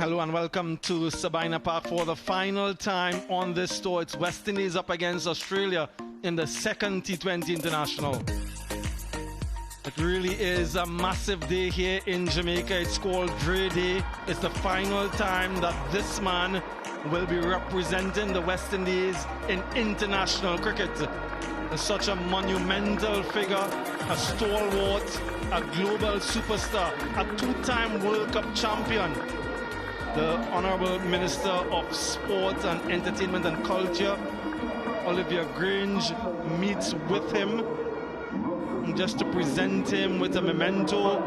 Hello and welcome to Sabina Park for the final time on this tour. It's West Indies up against Australia in the second T20 International. It really is a massive day here in Jamaica. It's called Dre Day. It's the final time that this man will be representing the West Indies in international cricket. He's such a monumental figure, a stalwart, a global superstar, a two-time World Cup champion. The Honourable Minister of Sport and Entertainment and Culture, Olivia Grange, meets with him just to present him with a memento,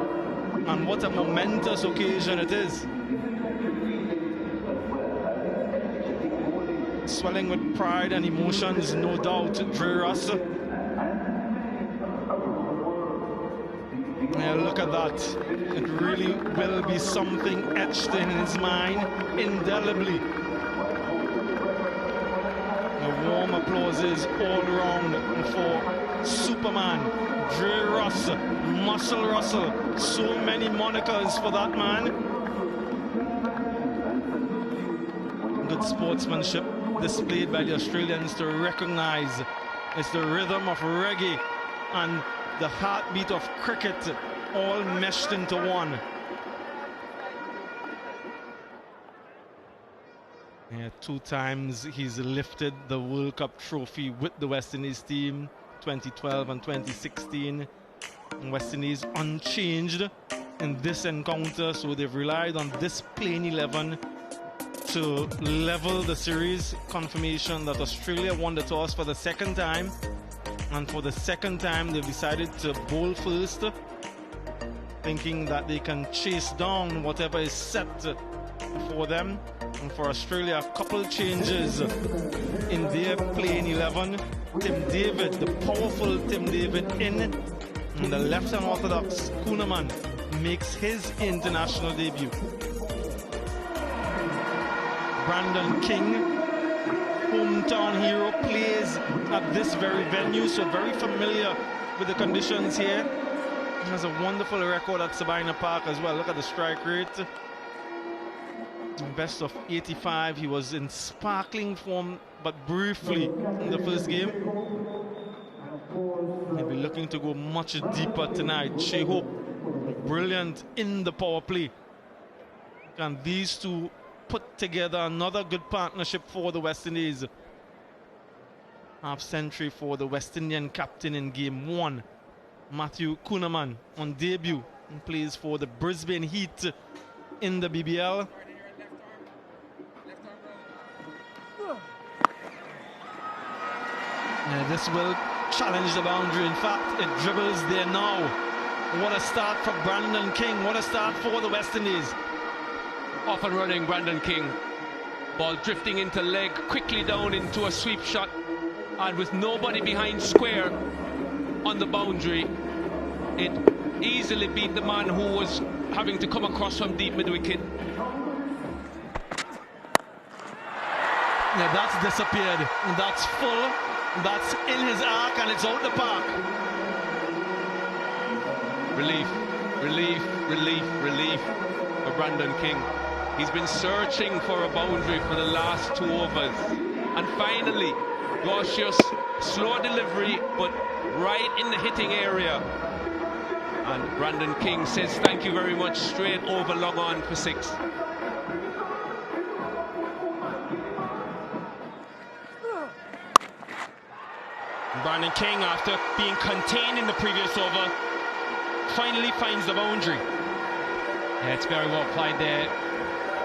and what a momentous occasion it is. Swelling with pride and emotions, no doubt, Dre Ross. Yeah, look at that. It really will be something etched in his mind indelibly. The warm applauses all around for Superman, Dre Ross, Muscle Russell. So many monikers for that man. Good sportsmanship displayed by the Australians to recognize it's the rhythm of reggae and the heartbeat of cricket all meshed into one. Yeah, two times he's lifted the World Cup trophy with the West Indies team, 2012 and 2016. And West Indies unchanged in this encounter, so they've relied on this plain 11 to level the series. Confirmation that Australia won the toss for the second time, and for the second time they've decided to bowl first, thinking that they can chase down whatever is set for them. And for Australia, a couple changes in their playing 11. Tim David, the powerful Tim David in, and the left-hand orthodox Kuhnemann makes his international debut. Brandon King, hometown hero, plays at this very venue, so very familiar with the conditions here. He has a wonderful record at Sabina Park as well. Look at the strike rate. Best of 85. He was in sparkling form, but briefly in the first game. He'll be looking to go much deeper tonight. Shea Hope, brilliant in the power play. And these two put together another good partnership for the West Indies. Half century for the West Indian captain in game 1. Matthew Kuhnemann on debut and plays for the Brisbane Heat in the BBL. This will challenge the boundary. In fact, it dribbles there now. What a start for Brandon King. What a start for the West Indies. Off and running, Brandon King. Ball drifting into leg, quickly down into a sweep shot, and with nobody behind square on the boundary, it easily beat the man who was having to come across from deep mid-wicket. Yeah, that's disappeared. That's full. That's in his arc, and it's out the park. Relief, relief, relief, relief for Brandon King. He's been searching for a boundary for the last 2 overs. And finally, Gaucious, slow delivery, but right in the hitting area. And Brandon King says thank you very much, straight over long on for 6. Brandon King, after being contained in the previous over, finally finds the boundary. Yeah, it's very well played there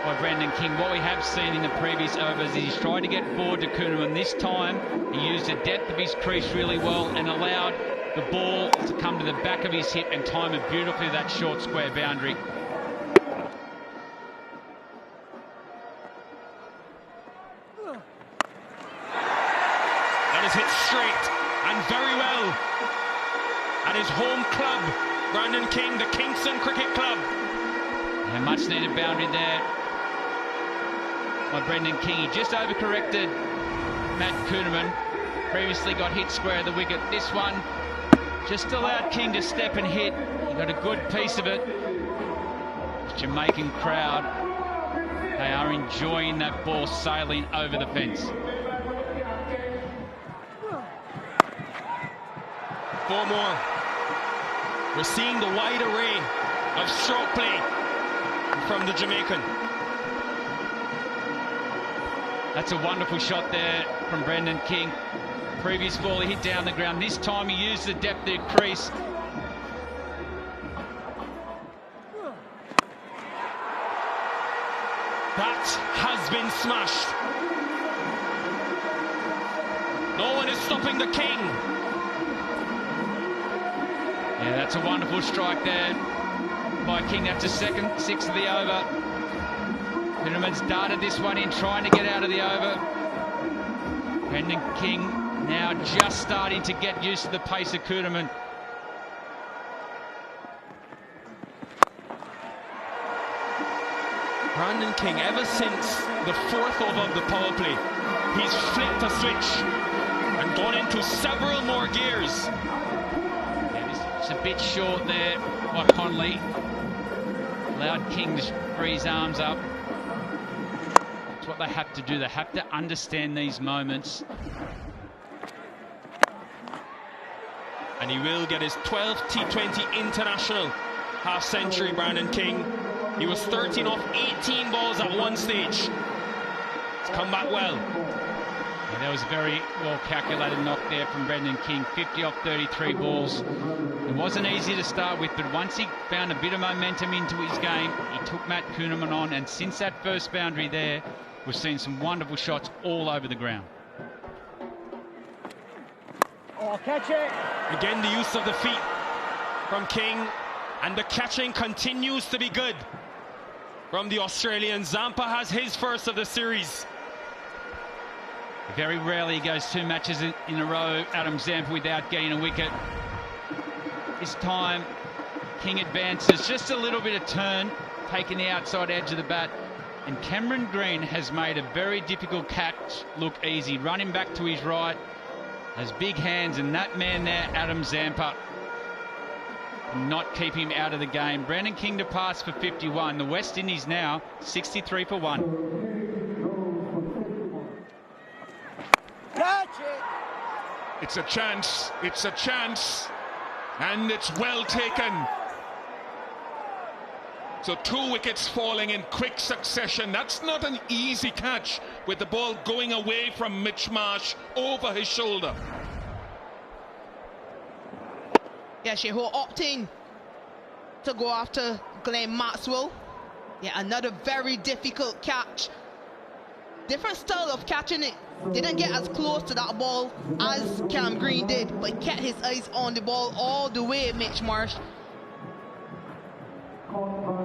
by Brandon King. What we have seen in the previous overs is he's tried to get forward to Kuhnemann. This time, he used the depth of his crease really well and allowed the ball to come to the back of his hip and time it beautifully, that short square boundary. That is hit straight and very well at his home club, Brandon King, the Kingston Cricket Club. A much needed boundary there by Brendan King. He just overcorrected Matt Kuhnemann. Previously got hit square of the wicket. This one just allowed King to step and hit. He got a good piece of it. The Jamaican crowd They are enjoying that ball sailing over the fence. 4 more. We're seeing the wide array of stroke play from the Jamaican. That's a wonderful shot there from Brendan King. Previous ball he hit down the ground. This time he used the depth of crease. That has been smashed. No one is stopping the King. Yeah, that's a wonderful strike there by King. That's a second 6 of the over. Kuhneman's darted this one in, trying to get out of the over. Brendan King now just starting to get used to the pace of Kuhneman. Brandon King, ever since the 4th over of the power play, he's flicked a switch and gone into several more gears. Yeah, it's a bit short there by Connolly. Allowed King to free his arms up. That's what they have to do. They have to understand these moments. And he will get his 12th T20 international half-century, Brandon King. He was 13 off 18 balls at one stage. It's come back well. Yeah, that was a very well calculated knock there from Brendan King. 50 off 33 balls. It wasn't easy to start with, but once he found a bit of momentum into his game, he took Matt Kuhneman on, and since that first boundary there, we've seen some wonderful shots all over the ground. Oh, catch it! Again, the use of the feet from King, and the catching continues to be good from the Australian. Zampa has his first of the series. Very rarely he goes 2 matches in a row, Adam Zampa, without getting a wicket. This time, King advances just a little bit of turn, taking the outside edge of the bat. And Cameron Green has made a very difficult catch look easy. Running back to his right, has big hands, and that man there, Adam Zampa, not keep him out of the game. Brandon King to pass for 51. The West Indies now 63 for 1. Catch it! It's a chance, and it's well taken. So 2 wickets falling in quick succession. That's not an easy catch, with the ball going away from Mitch Marsh over his shoulder. Yeah, Sheho opting to go after Glenn Maxwell. Yeah, another very difficult catch. Different style of catching it. Didn't get as close to that ball as Cam Green did, but kept his eyes on the ball all the way, Mitch Marsh.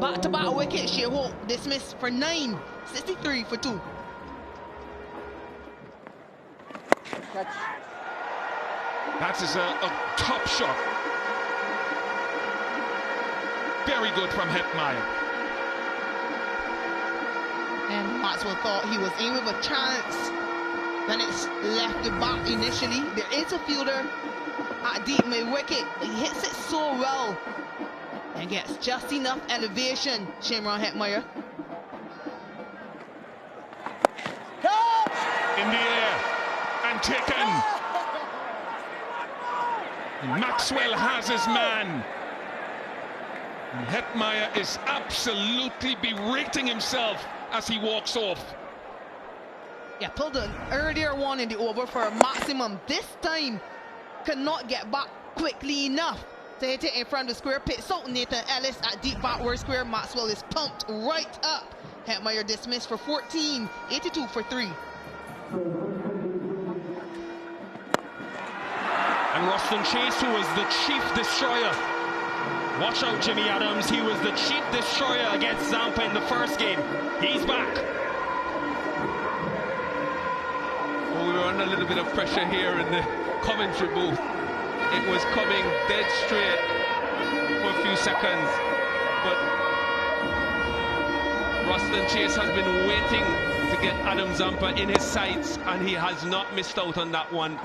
Back-to-back wicket, Sheho dismissed for 9, 63 for 2. Catch. That is a top shot. Very good from Hetmeyer. And Maxwell thought he was in with a chance. Then it's left the back initially. There is a fielder at deep mid-wicket, but he hits it so well and gets just enough elevation, Shimron Hetmeyer. In the air and taken. Maxwell has his man. Hetmeyer is absolutely berating himself as he walks off. Yeah, pulled an earlier one in the over for a maximum. This time, could not get back quickly enough to hit it in front of the square. Picks out Nathan Ellis at deep backward square. Maxwell is pumped right up. Hetmeyer dismissed for 14, 82 for 3. And Ruston Chase, who was the chief destroyer. Watch out, Jimmy Adams. He was the chief destroyer against Zampa in the first game. He's back. Well, we were under a little bit of pressure here in the commentary booth. It was coming dead straight for a few seconds, but Ruston Chase has been waiting to get Adam Zampa in his sights, and he has not missed out on that one.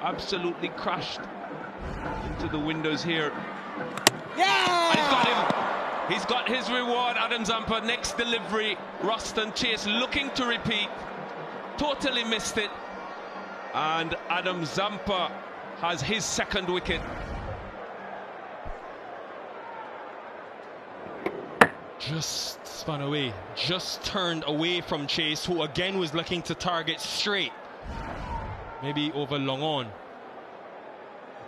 Absolutely crashed into the windows here. Yeah! And he's got him. He's got his reward, Adam Zampa. Next delivery, Roston Chase looking to repeat. Totally missed it. And Adam Zampa has his second wicket. Just spun away, just turned away from Chase, who again was looking to target straight. Maybe over long on.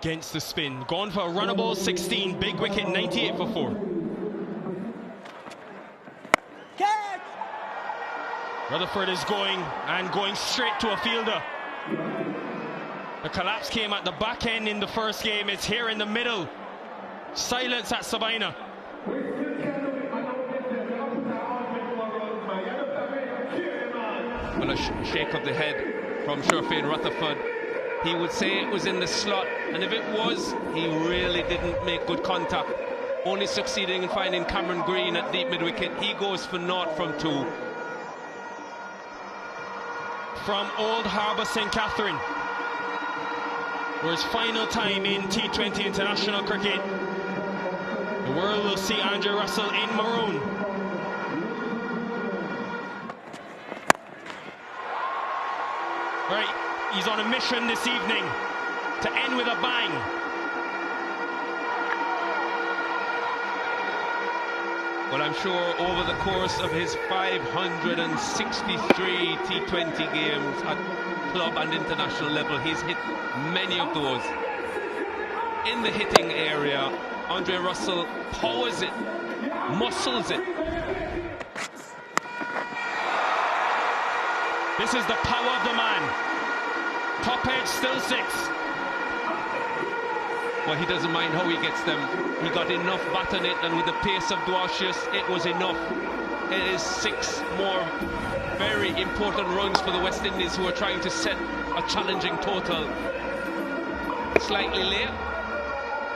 Against the spin. Gone for a runnable 16. Big wicket, 98 for 4. Catch! Rutherford is going straight to a fielder. The collapse came at the back end in the first game. It's here in the middle. Silence at Sabina. Well, a shake of the head from Sherfane Rutherford. He would say it was in the slot, and if it was, he really didn't make good contact. Only succeeding in finding Cameron Green at deep mid-wicket. He goes for naught from 2. From Old Harbour St. Catherine, for his final time in T20 international cricket, the world will see Andre Russell in maroon. Right, he's on a mission this evening to end with a bang. Well, I'm sure over the course of his 563 T20 games at club and international level, he's hit many of those. In the hitting area, Andre Russell powers it, muscles it. This is the power of the man. Top edge, still 6. Well, he doesn't mind how he gets them. He got enough bat on it, and with the pace of Dwarshius, it was enough. It is 6 more very important runs for the West Indies, who are trying to set a challenging total. Slightly late,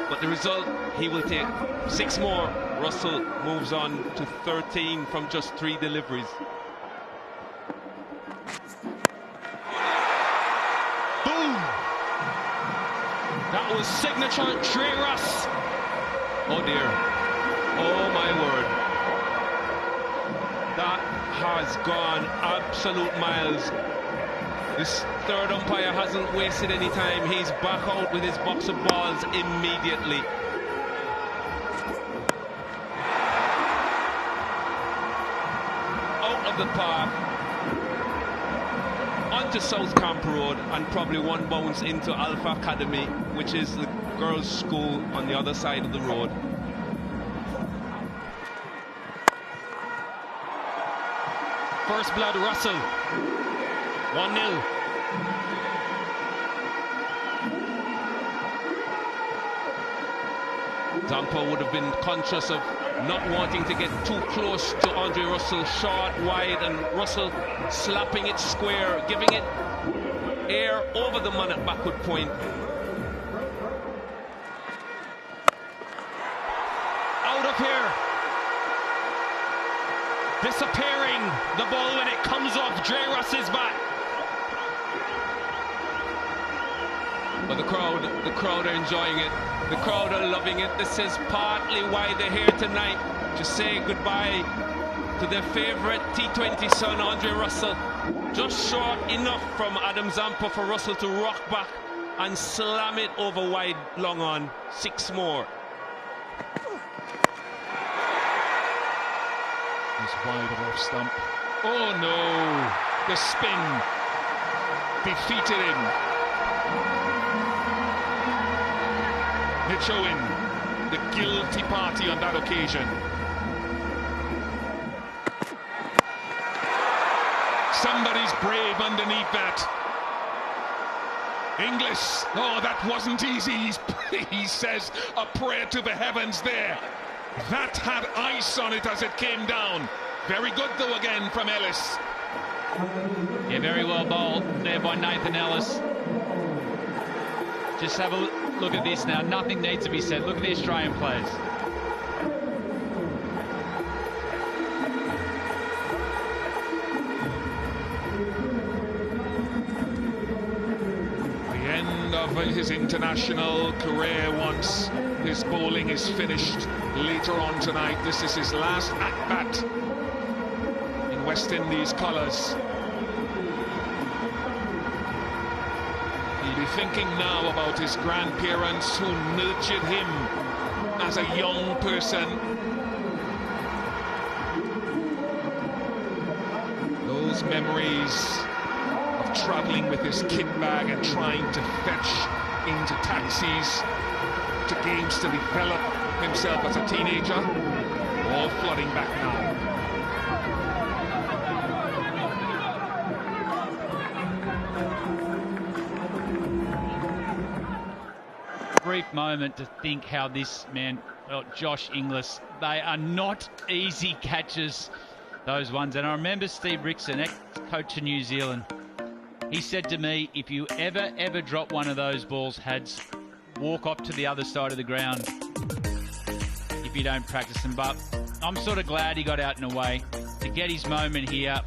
but the result he will take. 6 more. Russell moves on to 13 from just 3 deliveries. That was signature Trey Russ. Oh dear. Oh my word. That has gone absolute miles. This third umpire hasn't wasted any time. He's back out with his box of balls immediately. Out of the park. Onto South Camp Road, and probably 1 bounce into Alpha Academy, which is the girls' school on the other side of the road. First blood, Russell. 1-0. Zampa would have been conscious of not wanting to get too close to Andre Russell. Short, wide, and Russell slapping it square, giving it air over the man at backward point. Out of here. Disappearing the ball when it comes off Dre Russ's bat. But the crowd are enjoying it. The crowd are loving it. This is partly why they're here tonight, to say goodbye to their favourite T20 son, Andre Russell. Just short enough from Adam Zampa for Russell to rock back and slam it over wide, long on. 6 more. He's wide of off stump. Oh no! The spin defeated him. Mitch Owen, the guilty party on that occasion. Somebody's brave underneath that. Inglis, oh, that wasn't easy. He says a prayer to the heavens there. That had ice on it as it came down. Very good though again from Ellis. Yeah, very well bowled there by Nathan Ellis. Just have a look at this now. Nothing needs to be said. Look at the Australian players. The end of his international career once his bowling is finished later on tonight. This is his last at-bat in West Indies colours. He'll be thinking now about his grandparents who nurtured him as a young person. Those memories of travelling with his kit bag and trying to fetch into taxis to games to develop himself as a teenager, all flooding back now. Brief moment to think how this man, Josh Inglis, they are not easy catches, those ones. And I remember Steve Rickson, ex-coach of New Zealand, he said to me, if you ever drop one of those balls, Hads, walk up to the other side of the ground if you don't practice them. But I'm sort of glad he got out and away to get his moment here.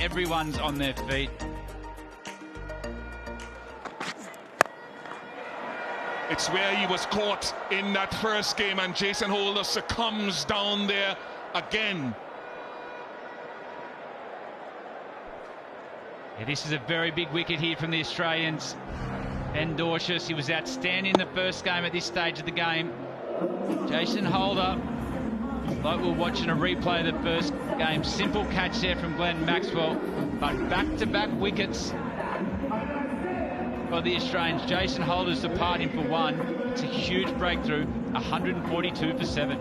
Everyone's on their feet. It's where he was caught in that first game, and Jason Holder succumbs down there again. Yeah, this is a very big wicket here from the Australians. Ben Dorshus, he was outstanding in the first game at this stage of the game. Jason Holder, like we're watching a replay of the first game. Simple catch there from Glenn Maxwell, but back-to-back wickets for the Australians. Jason Holder's departing for one. It's a huge breakthrough, 142 for 7.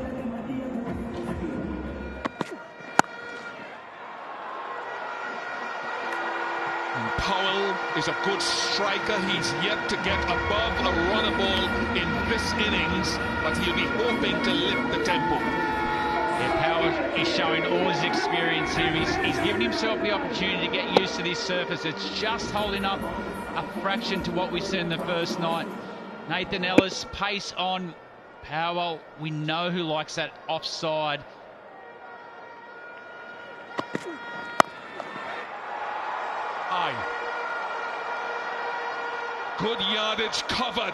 Powell is a good striker. He's yet to get above a runner ball in this innings, but he'll be hoping to lift the tempo. Yeah, Powell is showing all his experience here. He's given himself the opportunity to get used to this surface. It's just holding up a fraction to what we saw in the first night. Nathan Ellis, pace on. Powell, we know who likes that offside. Good yardage covered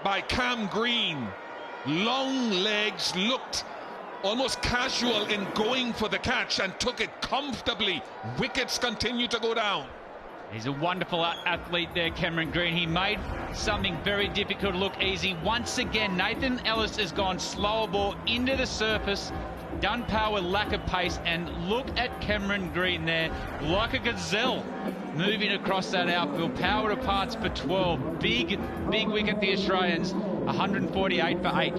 by Cam Green. Long legs, looked almost casual in going for the catch and took it comfortably. Wickets continue to go down. He's a wonderful athlete there, Cameron Green. He made something very difficult look easy. Once again, Nathan Ellis has gone slower ball into the surface, done power, lack of pace, and look at Cameron Green there, like a gazelle, moving across that outfield. Power departs for 12. Big wicket, the Australians, 148 for 8.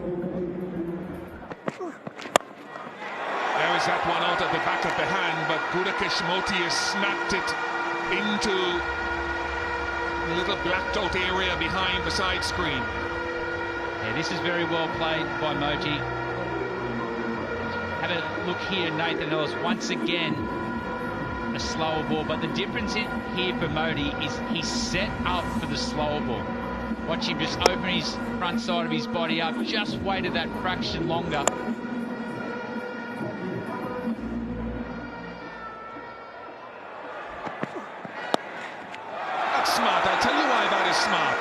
There is that one out at the back of the hand, but Gudakesh Moti has snapped it into the little blacked out area behind the side screen. Yeah, this is very well played by Moti. Have a look here, Nathan Ellis, once again a slower ball, but the difference here for Moti is he's set up for the slower ball. Watch him just open his front side of his body up, just waited that fraction longer. Smart. I'll tell you why that is smart.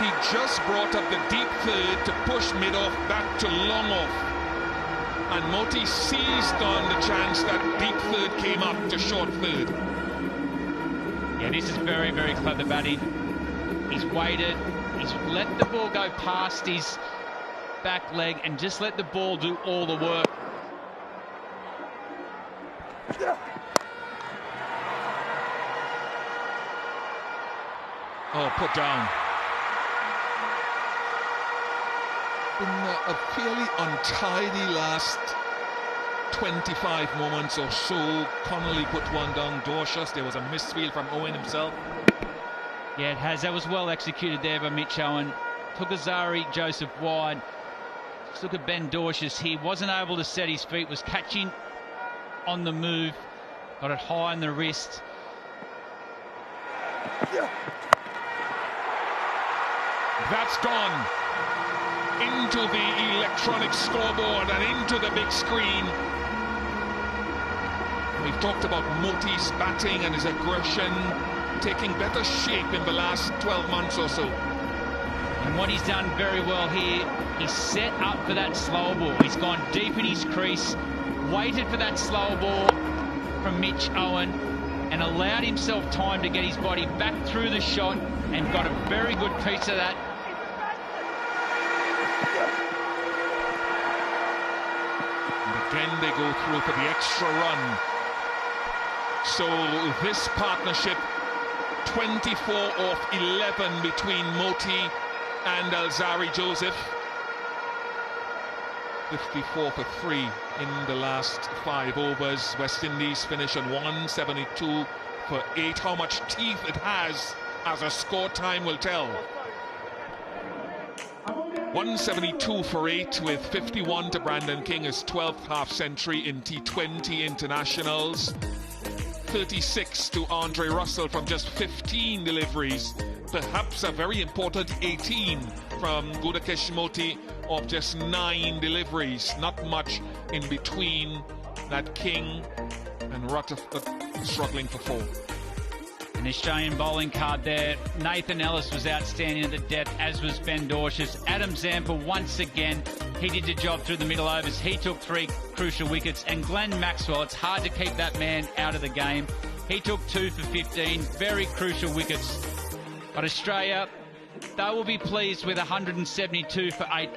He just brought up the deep third to push mid-off back to long-off. And Moti seized on the chance that deep third came up to short third. Yeah, this is very, very clever batting. He's waited. He's let the ball go past his back leg and just let the ball do all the work. Oh, put down. In a fairly untidy last 25 moments or so. Connolly put one down. Dorshus, there was a misfield from Owen himself. Yeah, it has. That was well executed there by Mitch Owen. Tugazari, Joseph wide. Let's look at Ben Dorshus here. Wasn't able to set his feet. Was catching on the move. Got it high on the wrist. That's gone into the electronic scoreboard and into the big screen. We've talked about Moti's batting and his aggression taking better shape in the last 12 months or so. And what he's done very well here, he's set up for that slow ball. He's gone deep in his crease, waited for that slow ball from Mitch Owen, and allowed himself time to get his body back through the shot, and got a very good piece of that. And again they go through for the extra run. So this partnership, 24 off 11 between Moti and Alzari Joseph. 54 for 3 in the last 5 overs. West Indies finish on 172 for 8. How much teeth it has as a score time will tell. 172 for 8 with 51 to Brandon King, his 12th half century in T20 internationals. 36 to Andre Russell from just 15 deliveries. Perhaps a very important 18 from Gudakesh Moti of just 9 deliveries. Not much in between that King and Rutherford struggling for 4. An Australian bowling card there. Nathan Ellis was outstanding at the death, as was Ben Dorshus. Adam Zampa, once again, he did the job through the middle overs. He took 3 crucial wickets. And Glenn Maxwell, it's hard to keep that man out of the game. He took 2 for 15, very crucial wickets. But Australia, they will be pleased with 172 for 8.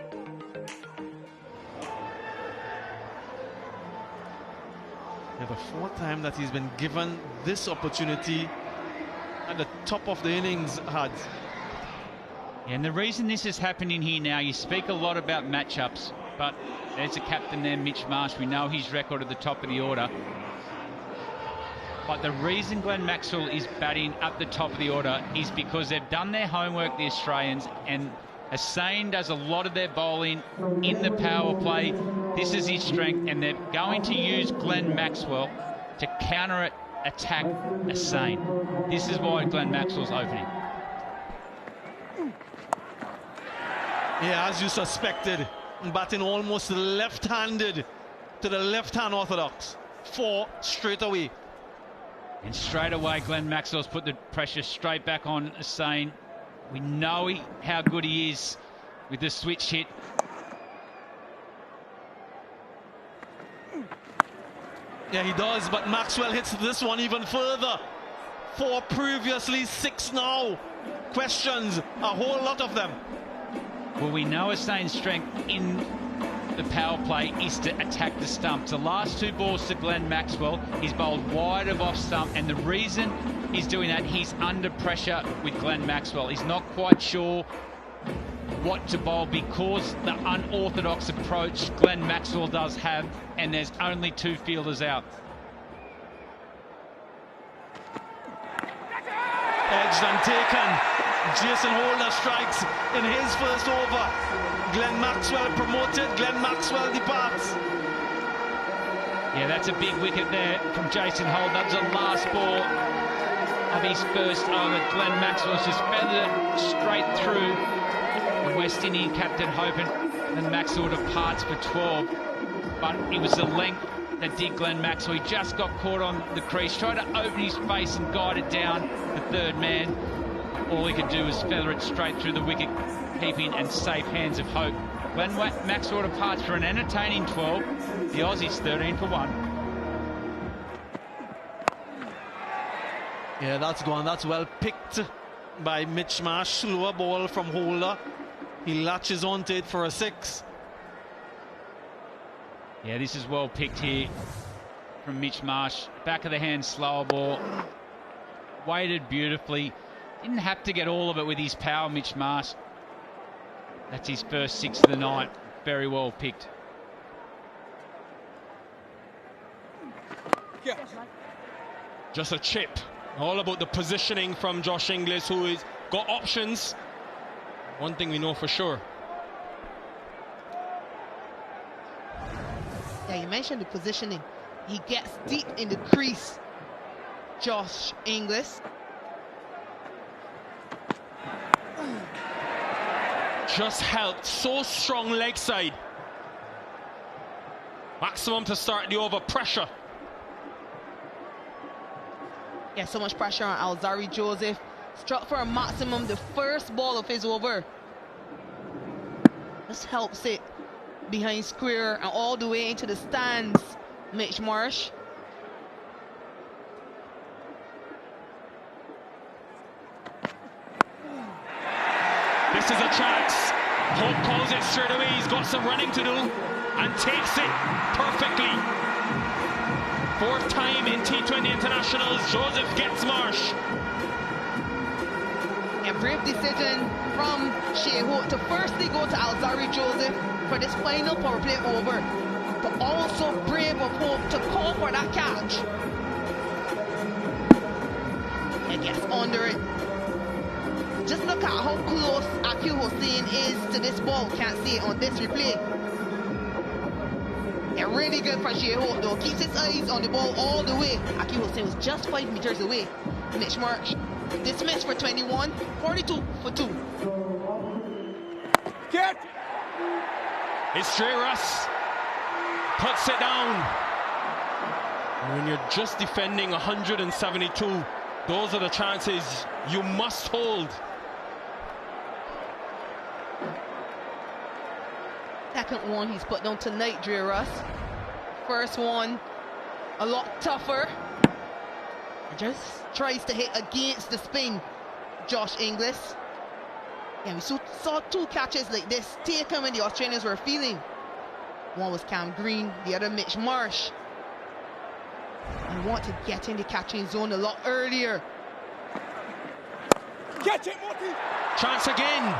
Yeah, the 4th time that he's been given this opportunity at the top of the innings, Had. And the reason this is happening here now, you speak a lot about matchups, but there's a captain there, Mitch Marsh. We know his record at the top of the order. But the reason Glenn Maxwell is batting at the top of the order is because they've done their homework, the Australians, and Hussain does a lot of their bowling in the power play. This is his strength, and they're going to use Glenn Maxwell to counter-attack Hussain. This is why Glenn Maxwell's opening. Yeah, as you suspected, batting almost left-handed to the left-hand orthodox. 4 straight away. And straight away, Glenn Maxwell's put the pressure straight back on Hussain. We know how good he is with the switch hit. Yeah, he does, but Maxwell hits this one even further. 4 previously, 6 now. Questions, a whole lot of them. Well, we know Hussain's strength in the power play is to attack the stumps. The last 2 balls to Glenn Maxwell, he's bowled wide of off stump, and the reason he's doing that, he's under pressure with Glenn Maxwell. He's not quite sure what to bowl because the unorthodox approach Glenn Maxwell does have, and there's only 2 fielders out. Edged and taken. Jason Holder strikes in his first over. Glenn Maxwell promoted, Glenn Maxwell departs. Yeah, that's a big wicket there from Jason Holder. That was the last ball of his first over. Glenn Maxwell's just feathered it straight through the West Indian captain, hoping that Maxwell departs for 12. But it was the length that did Glenn Maxwell. He just got caught on the crease, tried to open his face and guide it down the 3rd man. All he could do was feather it straight through the wicket keeping and safe hands of Hope. Glenn Maxwell departs for an entertaining 12. The Aussies 13 for 1. Yeah, that's gone. That's well picked by Mitch Marsh. Slower ball from Holder. He latches onto it for a 6. Yeah, this is well picked here from Mitch Marsh. Back of the hand, slower ball. Weighted beautifully. Didn't have to get all of it with his power, Mitch Marsh. That's his first 6 of the night. Very well picked. Just a chip. All about the positioning from Josh Inglis, who has got options. One thing we know for sure. Yeah, you mentioned the positioning. He gets deep in the crease, Josh Inglis. Just helped. So strong leg side. Maximum to start the over. Pressure. Yeah, so much pressure on Alzari Joseph. Struck for a maximum the first ball of his over. This helps it behind square and all the way into the stands. Mitch Marsh. This is a chance. Hope calls it straight away. He's got some running to do and takes it perfectly. Fourth time in T20 internationals, Joseph gets Marsh. A brave decision from Shea Hope to firstly go to Alzari Joseph for this final power play over, but also brave of Hope to call for that catch. He gets under it. Just look at how close Aki Hossein is to this ball. Can't see it on this replay. Yeah, really good for Shea Hope though. Keeps his eyes on the ball all the way. Aki Hossein was just 5 meters away. Mitch Marsh dismissed for 21, 42 for 2. Get! It's Dre Russ. Puts it down. And when you're just defending 172, those are the chances you must hold. Second one he's put down tonight, Dre Russ. First one, a lot tougher. Just tries to hit against the spin, Josh Inglis. Yeah, we saw 2 catches like this taken when the Australians were feeling. One was Cam Green, the other Mitch Marsh. I want to get in the catching zone a lot earlier. Catch it, Morty! Chance again.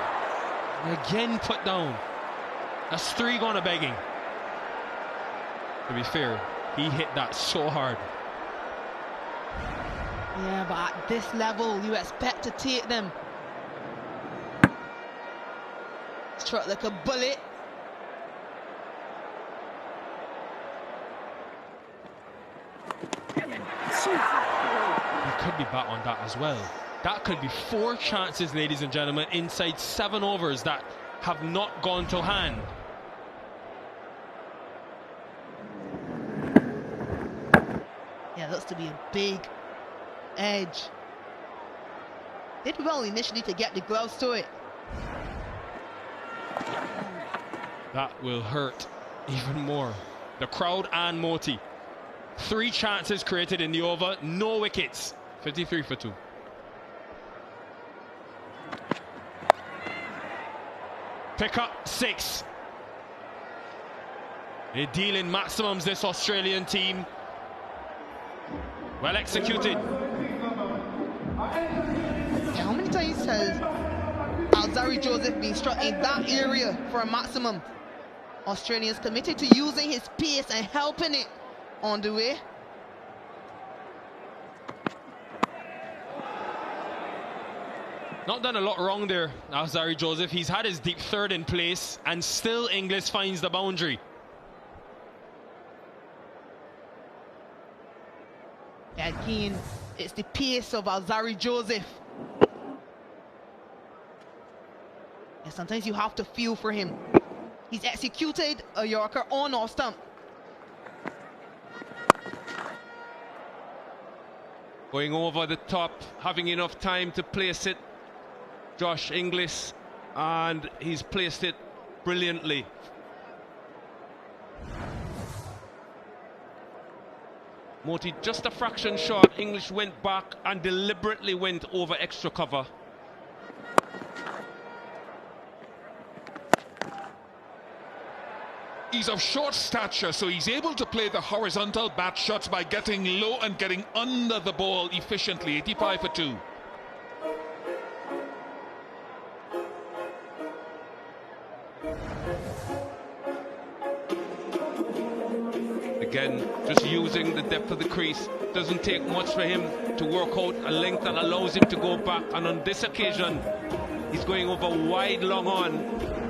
Again put down. That's 3 gone a begging. To be fair, he hit that so hard. Yeah, but at this level, you expect to take them. Struck like a bullet. He could be back on that as well. That could be 4 chances, ladies and gentlemen, inside 7 overs that have not gone to hand. Yeah, looks to be a big edge. Did well initially to get the gloves to it. That will hurt even more. The crowd and Moti. 3 chances created in the over, no wickets. 53 for 2. Pick up 6. They deal in maximums, this Australian team. Well executed. Yeah, how many times has Alzari Joseph been struck in that area for a maximum? Australians committed to using his pace and helping it on the way. Not done a lot wrong there, Alzari Joseph. He's had his deep third in place and still Inglis finds the boundary. Again, it's the pace of Alzari Joseph. And sometimes you have to feel for him. He's executed a Yorker on off stump. Going over the top, having enough time to place it. Josh Inglis, and he's placed it brilliantly. Moti just a fraction short. English went back and deliberately went over extra cover. He's of short stature, so he's able to play the horizontal bat shots by getting low and getting under the ball efficiently. 85 for 2. Again, just using the depth of the crease. Doesn't take much for him to work out a length that allows him to go back. And on this occasion, he's going over wide long on.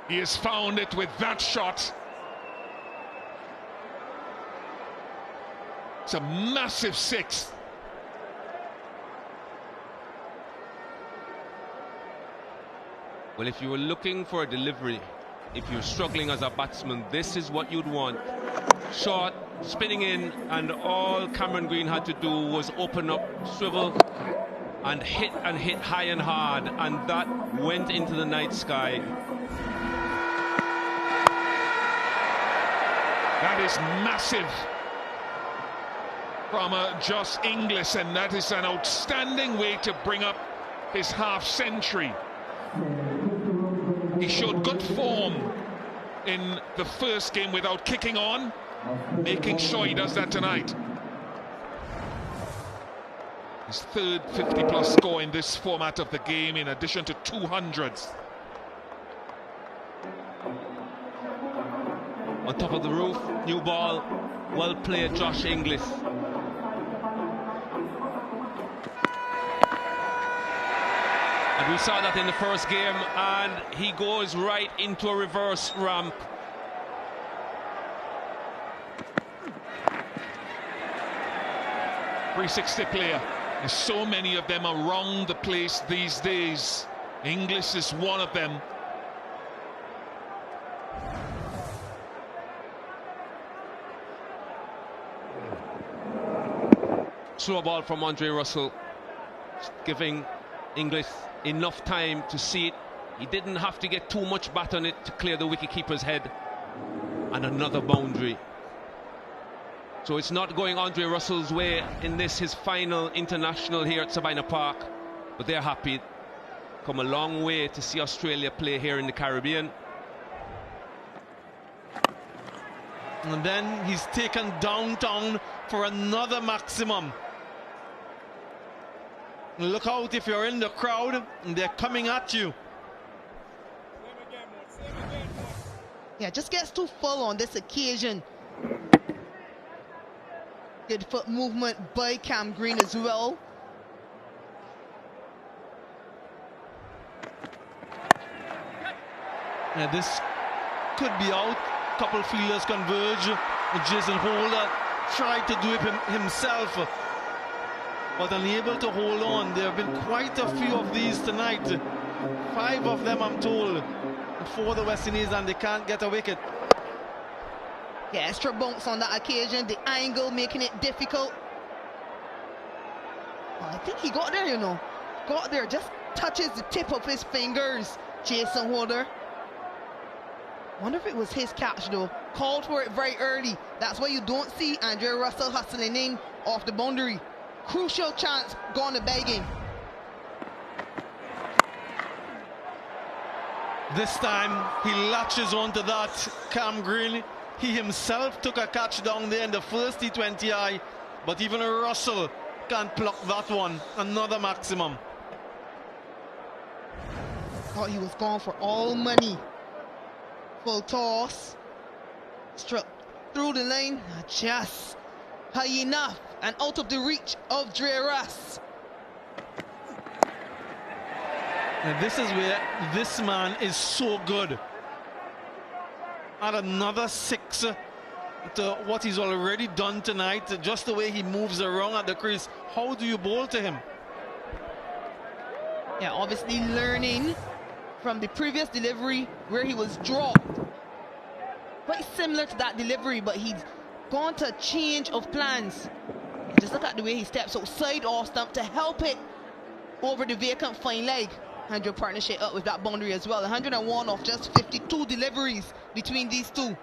He has found it with that shot. It's a massive 6. Well, if you were looking for a delivery, if you're struggling as a batsman, this is what you'd want. Short, spinning in, and all Cameron Green had to do was open up, swivel, and hit high and hard, and that went into the night sky. That is massive from Josh Inglis, and that is an outstanding way to bring up his half-century. He showed good form in the first game without kicking on, making sure he does that tonight. His third 50-plus score in this format of the game, in addition to 200s. On top of the roof, new ball, well played, Josh Inglis. And we saw that in the first game, and he goes right into a reverse ramp. .360 player. There's so many of them around the place these days. Inglis is one of them. Slow ball from Andre Russell, giving Inglis enough time to see it. He didn't have to get too much bat on it to clear the wicketkeeper's head. And another boundary. So it's not going Andre Russell's way in this, his final international here at Sabina Park. But they're happy. Come a long way to see Australia play here in the Caribbean. And then he's taken downtown for another maximum. Look out if you're in the crowd and they're coming at you. Yeah, just gets too full on this occasion. Good foot movement by Cam Green as well. Yeah, this could be out. Couple fielders converge. Jason Holder tried to do it himself, but unable to hold on. There have been quite a few of these tonight. 5 of them, I'm told, for the West Indies, and they can't get a wicket. Yeah, extra bunks on that occasion. The angle making it difficult. Oh, I think he got there, you know. Got there, just touches the tip of his fingers. Jason Holder. Wonder if it was his catch though. Called for it very early. That's why you don't see Andre Russell hustling in off the boundary. Crucial chance gone to begging. This time he latches onto that, Cam Green. He himself took a catch down there in the first T20I, but even Russell can't pluck that one. Another maximum. Thought he was gone for all money. Full toss. Struck through the lane. Just high enough and out of the reach of Dre Russ. And this is where this man is so good. Add another 6 to what he's already done tonight. Just the way he moves around at the crease. How do you bowl to him? Yeah, obviously learning from the previous delivery where he was dropped. Quite similar to that delivery, but he's gone to a change of plans. Just look at the way he steps outside off stump to help it over the vacant fine leg. 100 partnership up with that boundary as well. 101 off just 52 deliveries between these two.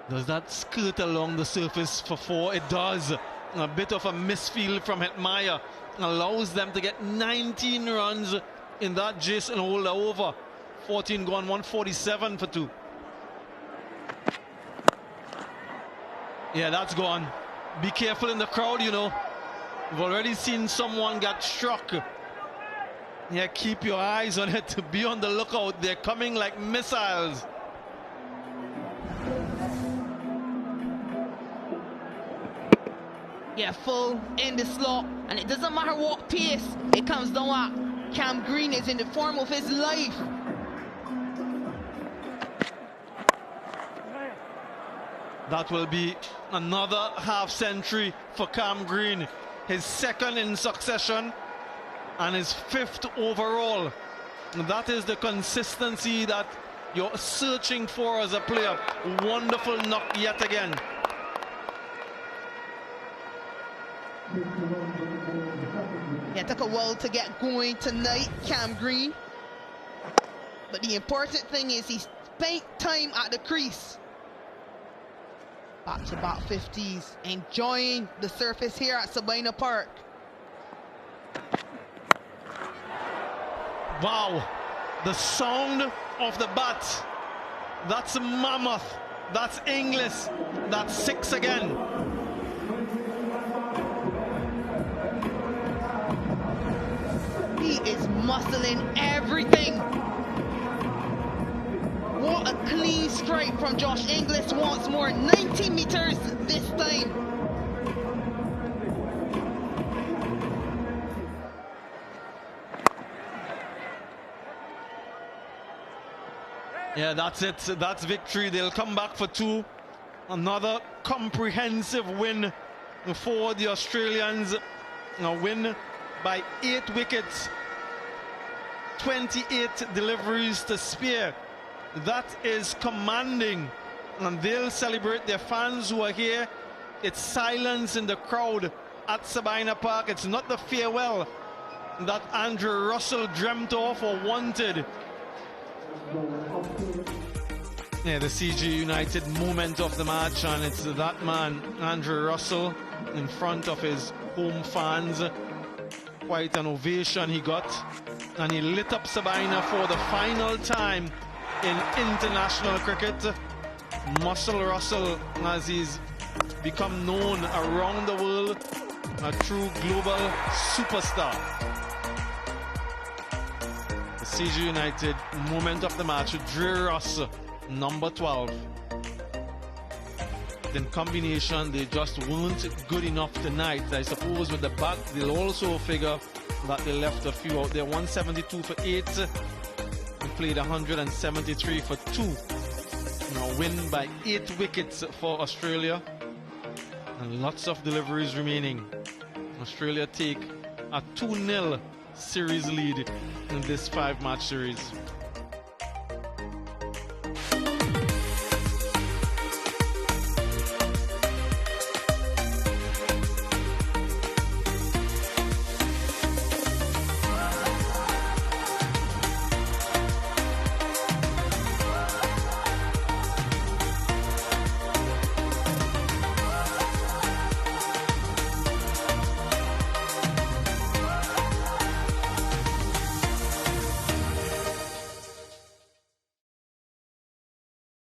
Does that skirt along the surface for 4? It does. A bit of a misfield from Hetmeyer allows them to get 19 runs in that Jason Holder over. 14 gone, 147 for 2. Yeah, that's gone. Be careful in the crowd, you know. We've already seen someone get struck. Yeah, keep your eyes on it. Be on the lookout. They're coming like missiles. Yeah, full in the slot, and it doesn't matter what pace it comes down at. Cam Green is in the form of his life. That will be another half century for Cam Green. His 2nd in succession and his 5th overall. That is the consistency that you're searching for as a player. Wonderful knock yet again. Yeah, it took a while to get going tonight, Cam Green. But the important thing is he spent time at the crease. Back-to-back 50s, enjoying the surface here at Sabina Park. Wow, the sound of the bat. That's mammoth. That's Inglis. That's 6 again. He is muscling everything. What a clean strike from Josh Inglis once more. 90 meters this time. Yeah, that's it. That's victory. They'll come back for 2. Another comprehensive win for the Australians. A win by 8 wickets. 28 deliveries to spare. That is commanding. And they'll celebrate their fans who are here. It's silence in the crowd at Sabina Park. It's not the farewell that Andrew Russell dreamt of or wanted. Yeah, the CG United moment of the match, and it's that man, Andrew Russell, in front of his home fans. Quite an ovation he got, and he lit up Sabina for the final time in international cricket. Muscle Russell, as he's become known around the world, a true global superstar. The CG United moment of the match, Drew Ross, number 12. In combination, they just weren't good enough tonight. I suppose with the bat, they'll also figure that they left a few out there. 172 for 8. They played 173 for 2. Now win by 8 wickets for Australia. And lots of deliveries remaining. Australia take a 2-0 series lead in this 5-match series.